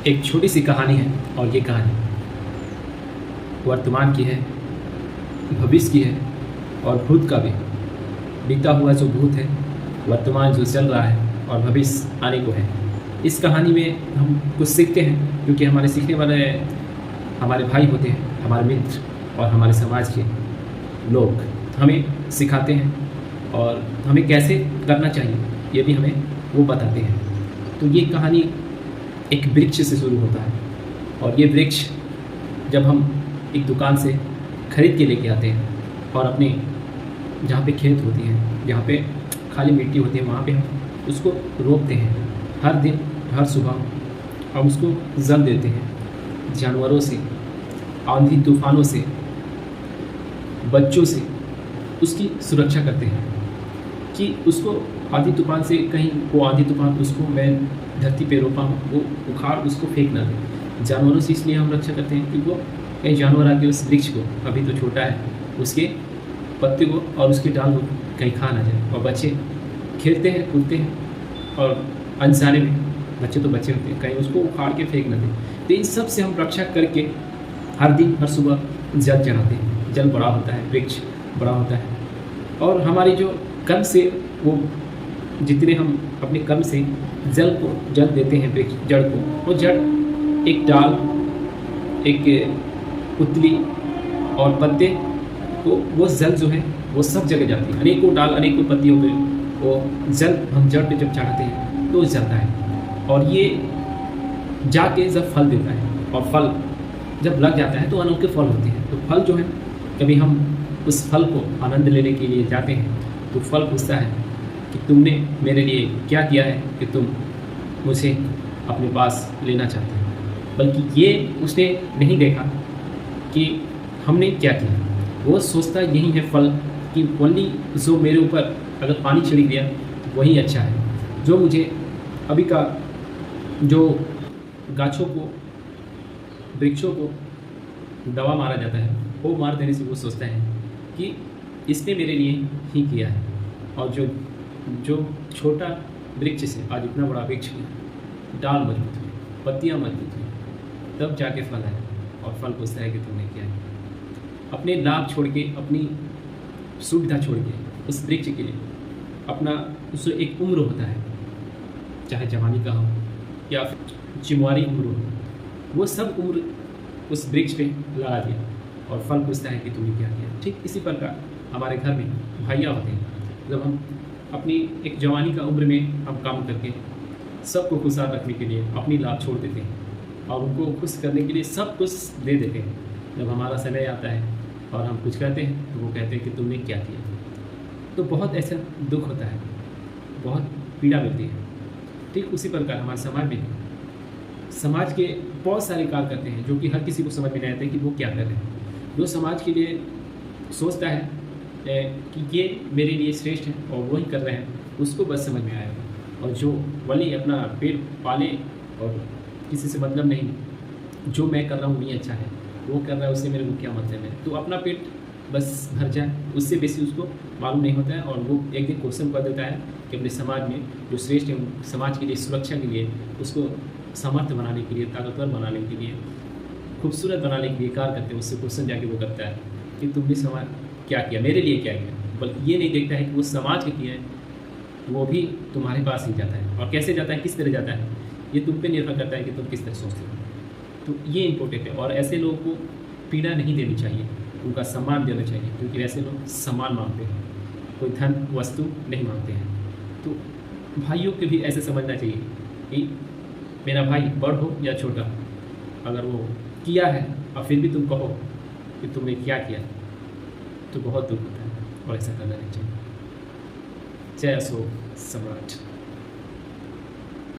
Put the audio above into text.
एक छोटी सी कहानी है और ये कहानी वर्तमान की है, भविष्य की है और भूत का भी। बीता हुआ जो भूत है, वर्तमान जो चल रहा है और भविष्य आने को है। इस कहानी में हम कुछ सीखते हैं, क्योंकि हमारे सीखने वाले हमारे भाई होते हैं, हमारे मित्र और हमारे समाज के लोग हमें सिखाते हैं और हमें कैसे करना चाहिए ये भी हमें वो बताते हैं। तो ये कहानी एक वृक्ष से शुरू होता है और ये वृक्ष जब हम एक दुकान से खरीद के लेके आते हैं और अपने जहाँ पे खेत होती हैं, जहाँ पे खाली मिट्टी होती है, वहाँ पे हम उसको रोपते हैं। हर दिन हर सुबह हम उसको जल देते हैं। जानवरों से, आंधी तूफानों से, बच्चों से उसकी सुरक्षा करते हैं कि उसको आंधी तूफान से कहीं वो आंधी तूफान उसको मैं धरती पे रोपा हूँ वो उखाड़ उसको फेंक ना दे। जानवरों से इसलिए हम रक्षा करते हैं कि वो कहीं जानवर आके उस वृक्ष को, अभी तो छोटा है, उसके पत्ते को और उसके डाल को कहीं खा ना जाए। और बच्चे खेलते हैं, कूदते हैं और अनजाने में, बच्चे तो बच्चे होते हैं, कहीं उसको उखाड़ के फेंक ना दें। तो इन सब से हम रक्षा करके हर दिन हर सुबह जल चढ़ाते हैं। जल बड़ा होता है, वृक्ष बड़ा होता है और हमारी जो कर्म से वो जितने हम अपने कर्म से जल देते हैं वृक्ष जड़ को, वो जड़ एक डाल, एक उतली और पत्ते को, वो जल जो है वो सब जगह जाती है। अनेकों डाल, अनेकों पत्तियों पे वो जल हम जड़ पे जब चढ़ाते हैं तो जलता है और ये जाके जब फल देता है और फल जब लग जाता है तो अनोखे फल होते हैं। तो फल जो है, कभी हम उस फल को आनंद लेने के लिए जाते हैं तो फल पूछता है कि तुमने मेरे लिए क्या किया है कि तुम मुझे अपने पास लेना चाहते हो। बल्कि ये उसने नहीं देखा कि हमने क्या किया, वो सोचता यही है फल कि ओनली जो मेरे ऊपर अगर पानी छिड़क दिया वही अच्छा है। जो मुझे अभी का जो गाछों को, वृक्षों को दवा मारा जाता है, वो मार देने से वो सोचता है कि इसने मेरे लिए ही किया है। और जो छोटा वृक्ष से आज इतना बड़ा वृक्ष किया, डाल मजबूत हुई, पत्तियाँ मजबूत हुई, तब जाके फल आया और फल पूछता है कि तुमने क्या किया। अपने लाभ छोड़ के, अपनी सुविधा छोड़ के उस वृक्ष के लिए अपना, उससे एक उम्र होता है, चाहे जवानी का हो या फिर चिमवारी उम्र हो, वो सब उम्र उस वृक्ष पे लगा दिया और फल पूछता है कि तुमने क्या किया। ठीक इसी प्रकार हमारे घर में भैया होते हैं, जब हम अपनी एक जवानी का उम्र में हम काम करके सबको खुशहाल रखने के लिए अपनी लाभ छोड़ देते हैं और उनको खुश करने के लिए सब कुछ दे देते हैं। जब हमारा समय आता है और हम कुछ कहते हैं तो वो कहते हैं कि तुमने क्या किया। तो बहुत ऐसा दुख होता है, बहुत पीड़ा मिलती है। ठीक उसी प्रकार हमारे समाज में, समाज के बहुत सारे कार्य करते हैं जो कि हर किसी को समझ में नहीं आते कि वो क्या कर रहे हैं। जो समाज के लिए सोचता है कि ये मेरे लिए श्रेष्ठ है और वही कर रहे हैं, उसको बस समझ में आएगा। और जो वली अपना पेट पाले और किसी से मतलब नहीं, जो मैं कर रहा हूँ वही अच्छा है, वो कर रहा है उससे मेरे को क्या मतलब है, तो अपना पेट बस भर जाए, उससे बेसी उसको मालूम नहीं होता है। और वो एक दिन क्वेश्चन कर देता है कि अपने समाज में जो श्रेष्ठ है, समाज के लिए, सुरक्षा के लिए, उसको समर्थ बनाने के लिए, ताकतवर बनाने के लिए, खूबसूरत बनाने के लिए कार्य करते हैं। उससे क्वेश्चन जाके वो करता है कि तुमने समाज क्या किया, मेरे लिए क्या किया। बल्कि ये नहीं देखता है कि वो समाज के किया है, वो भी तुम्हारे पास ही जाता है। और कैसे जाता है, किस तरह जाता है, ये तुम पे निर्भर करता है कि तुम किस तरह सोचते हो। तो ये इम्पोर्टेंट है और ऐसे लोगों को पीड़ा नहीं देनी चाहिए, उनका सम्मान देना चाहिए, क्योंकि ऐसे लोग सम्मान मांगते हैं, कोई धन वस्तु नहीं मांगते हैं। तो भाइयों को भी ऐसे समझना चाहिए कि मेरा भाई बड़ हो या छोटा, अगर वो किया है और फिर भी तुम कहो कि तुमने क्या किया, तो बहुत दुख होता है और ऐसा करना नहीं चाहिए। जय अशोक सम्राट।